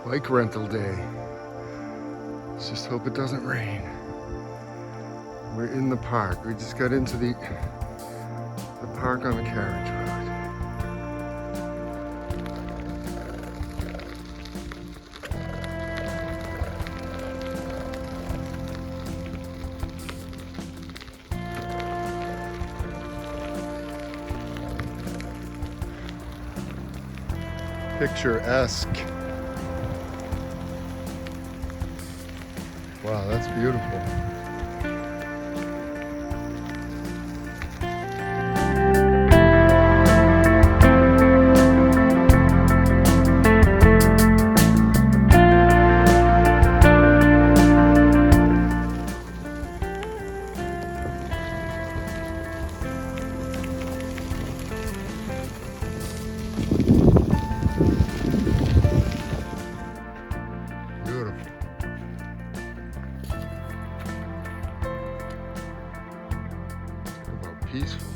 Bike rental day. Let's just hope it doesn't rain. We're in the park. We just got into the park on the carriage road. Picturesque. Wow, that's beautiful. Peaceful.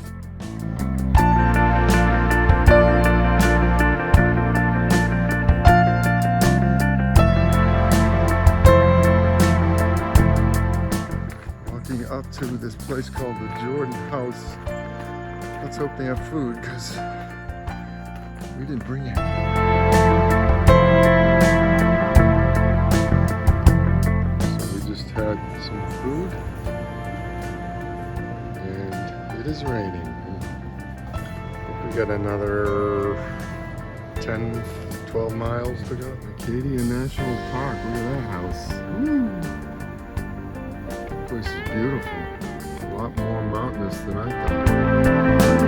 Walking up to this place called the Jordan House. Let's hope they have food because we didn't bring any. So we just had some food. It is raining. We got another 10, 12 miles to go. Acadia National Park. Look at that house. This place is beautiful. A lot more mountainous than I thought.